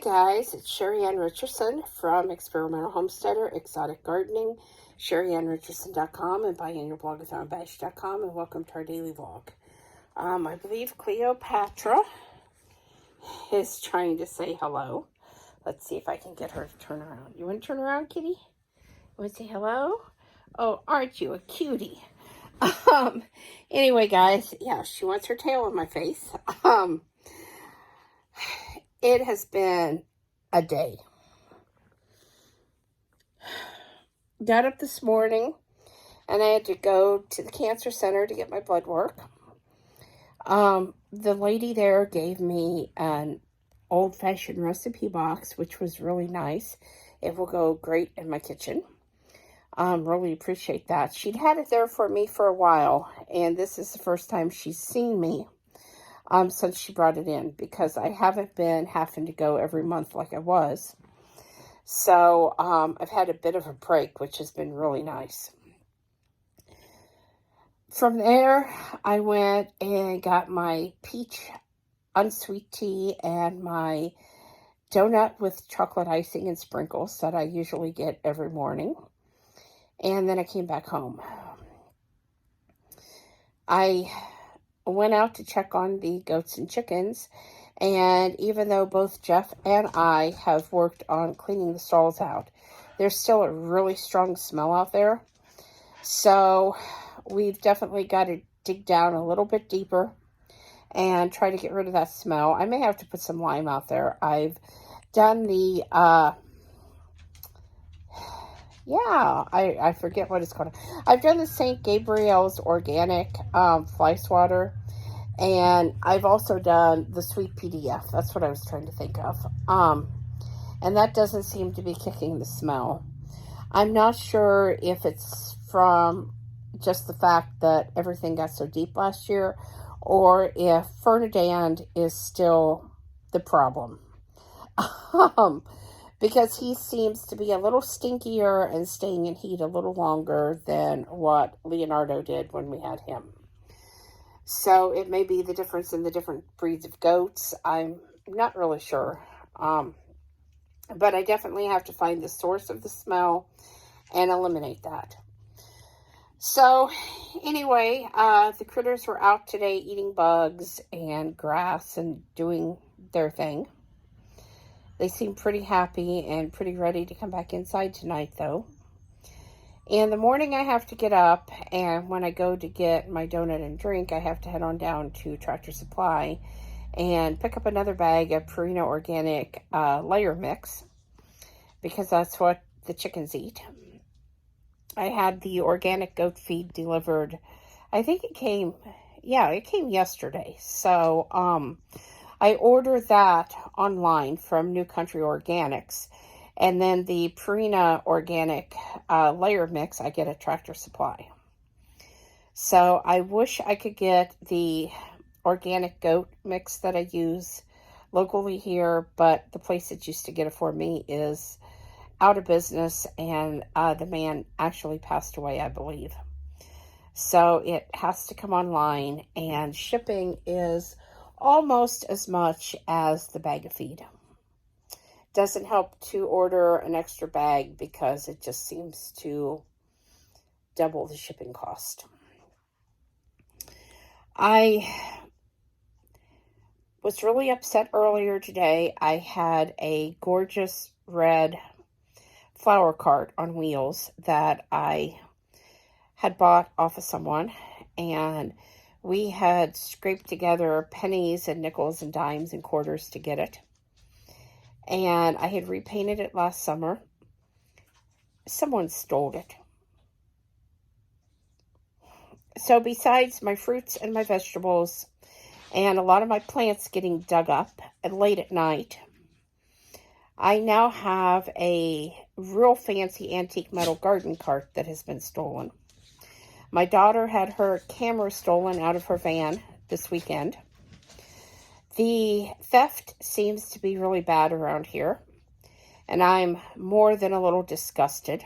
guys, it's Sheri and Richerson from Experimental Homesteader, Exotic Gardening, SheriAnnRicherson.com, and BuyInYourBlogWithoutAbash.com, and welcome to our daily vlog. I believe Cleopatra is trying to say hello. Let's see if I can get her to turn around. You want to turn around, kitty? You want to say hello? Oh, aren't you a cutie? Anyway, guys, yeah, she wants her tail on my face. It has been a day. Got up this morning and I had to go to the cancer center to get my blood work. The lady there gave me an old-fashioned recipe box, which was really nice. It will go great in my kitchen. Really appreciate that. She'd had it there for me for a while, and this is the first time she's seen me since she brought it in, because I haven't been having to go every month like I was. So I've had a bit of a break, which has been really nice. From there, I went and got my peach unsweet tea and my donut with chocolate icing and sprinkles that I usually get every morning. And then I came back home. I went out to check on the goats and chickens, and even though both Jeff and I have worked on cleaning the stalls out, there's still a really strong smell out there. So we've definitely got to dig down a little bit deeper and try to get rid of that smell. I may have to put some lime out there. I've done the I forget what it's called. I've done the St. Gabriel's organic fly swatter, and I've also done the sweet PDF. That's what I was trying to think of. And that doesn't seem to be kicking the smell. I'm not sure if it's from just the fact that everything got so deep last year, or if Ferdinand is still the problem. Because he seems to be a little stinkier and staying in heat a little longer than what Leonardo did when we had him. So it may be the difference in the different breeds of goats. I'm not really sure. But I definitely have to find the source of the smell and eliminate that. So anyway, the critters were out today eating bugs and grass and doing their thing. They seem pretty happy and pretty ready to come back inside tonight, though. In the morning, I have to get up, and when I go to get my donut and drink, I have to head on down to Tractor Supply and pick up another bag of Purina Organic layer mix, because that's what the chickens eat. I had the organic goat feed delivered. I think it came yesterday. So, I ordered that online from New Country Organics, and then the Purina Organic layer mix I get at Tractor Supply. So I wish I could get the organic goat mix that I use locally here, but the place that used to get it for me is out of business, and the man actually passed away, I believe. So it has to come online, and shipping is almost as much as the bag of feed. Doesn't help to order an extra bag because it just seems to double the shipping cost. I was really upset earlier today. I had a gorgeous red flower cart on wheels that I had bought off of someone, and we had scraped together pennies and nickels and dimes and quarters to get it. And I had repainted it last summer. Someone stole it. So besides my fruits and my vegetables and a lot of my plants getting dug up and late at night, I now have a real fancy antique metal garden cart that has been stolen. My daughter had her camera stolen out of her van this weekend. The theft seems to be really bad around here, and I'm more than a little disgusted.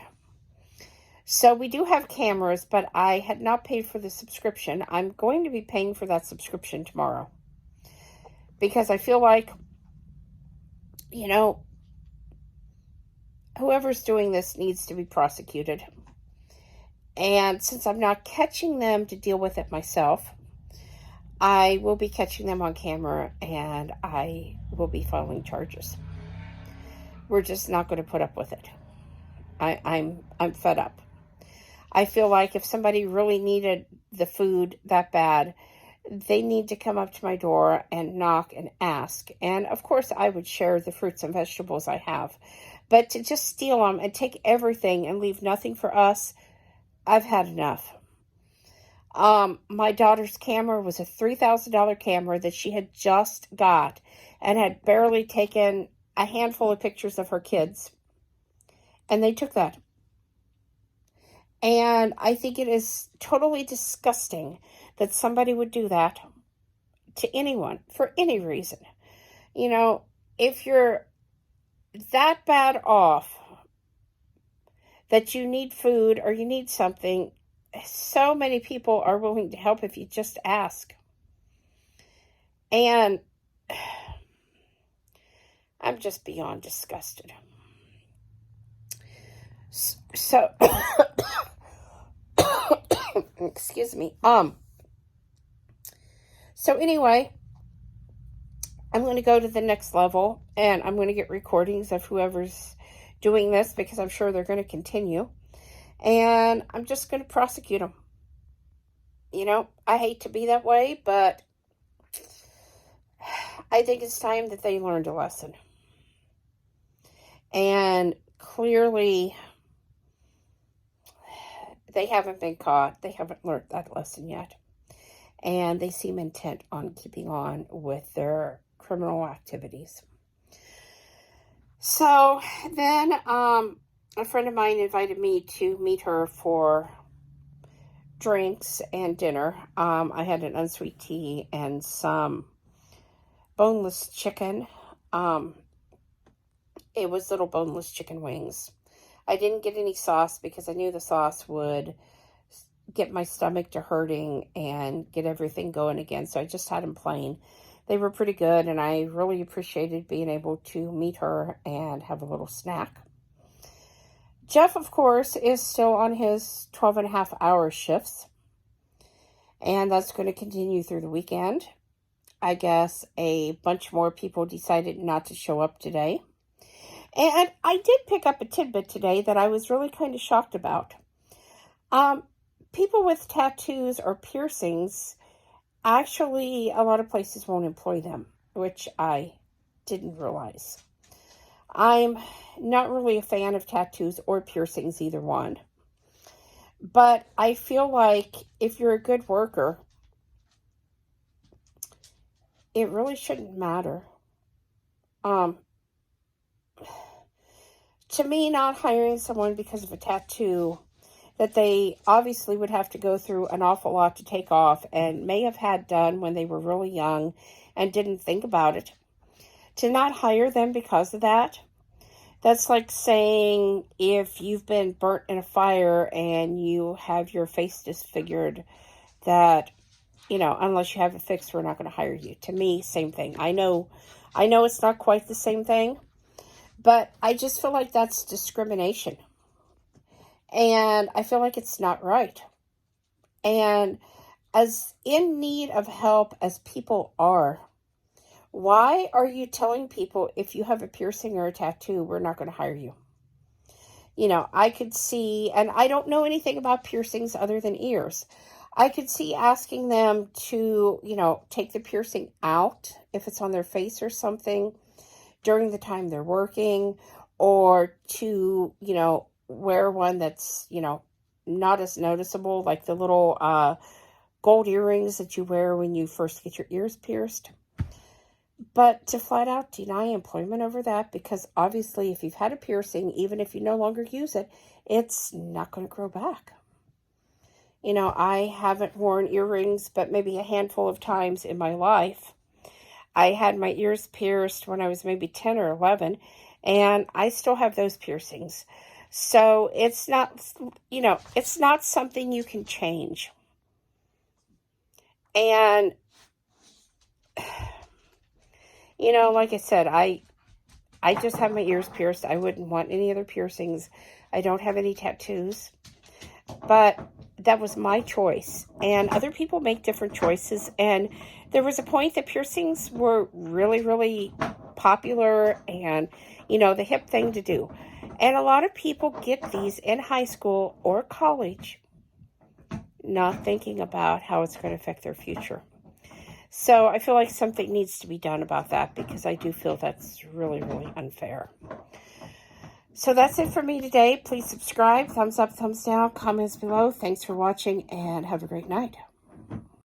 So we do have cameras, but I had not paid for the subscription. I'm going to be paying for that subscription tomorrow, because I feel like you know, whoever's doing this needs to be prosecuted. And since I'm not catching them to deal with it myself, I will be catching them on camera and I will be filing charges. We're just not going to put up with it. I'm fed up. I feel like if somebody really needed the food that bad, they need to come up to my door and knock and ask. And of course, I would share the fruits and vegetables I have. But to just steal them and take everything and leave nothing for us, I've had enough. My daughter's camera was a $3,000 camera that she had just got and had barely taken a handful of pictures of her kids. And they took that. And I think it is totally disgusting that somebody would do that to anyone for any reason. You know, if you're that bad off that you need food or you need something, so many people are willing to help if you just ask. And I'm just beyond disgusted. So, excuse me. So anyway, I'm going to go to the next level and I'm going to get recordings of whoever's doing this because I'm sure they're going to continue. And I'm just going to prosecute them. You know, I hate to be that way, but I think it's time that they learned a lesson. And clearly, they haven't been caught. They haven't learned that lesson yet. And they seem intent on keeping on with their criminal activities. So then a friend of mine invited me to meet her for drinks and dinner. I had an unsweet tea and some boneless chicken. It was little boneless chicken wings. I didn't get any sauce because I knew the sauce would get my stomach to hurting and get everything going again. So I just had them plain. They were pretty good, and I really appreciated being able to meet her and have a little snack. Jeff, of course, is still on his 12.5-hour shifts, and that's going to continue through the weekend. I guess a bunch more people decided not to show up today. And I did pick up a tidbit today that I was really kind of shocked about. People with tattoos or piercings, actually, a lot of places won't employ them, which I didn't realize. I'm not really a fan of tattoos or piercings, either one. But I feel like if you're a good worker, it really shouldn't matter. To me, not hiring someone because of a tattoo that they obviously would have to go through an awful lot to take off and may have had done when they were really young and didn't think about it. To not hire them because of that, that's like saying if you've been burnt in a fire and you have your face disfigured, that, you know, unless you have it fixed, we're not going to hire you. To me, same thing. I know it's not quite the same thing, but I just feel like that's discrimination. And I feel like it's not right. And as in need of help as people are, why are you telling people if you have a piercing or a tattoo, we're not going to hire you? You know, I could see, and I don't know anything about piercings other than ears. I could see asking them to, you know, take the piercing out if it's on their face or something during the time they're working, or to, you know, wear one that's, you know, not as noticeable, like the little gold earrings that you wear when you first get your ears pierced. But to flat out deny employment over that, because obviously if you've had a piercing, even if you no longer use it, it's not going to grow back. You know, I haven't worn earrings but maybe a handful of times in my life. I had my ears pierced when I was maybe 10 or 11, and I still have those piercings. So it's not, you know, it's not something you can change. And, you know, like I said, I I just have my ears pierced. I wouldn't want any other piercings. I don't have any tattoos. But that was my choice. And other people make different choices. And there was a point that piercings were really, really popular and, you know, the hip thing to do. And a lot of people get these in high school or college, not thinking about how it's going to affect their future. So I feel like something needs to be done about that, because I do feel that's really, really unfair. So that's it for me today. Please subscribe, thumbs up, thumbs down, comments below. Thanks for watching, and have a great night.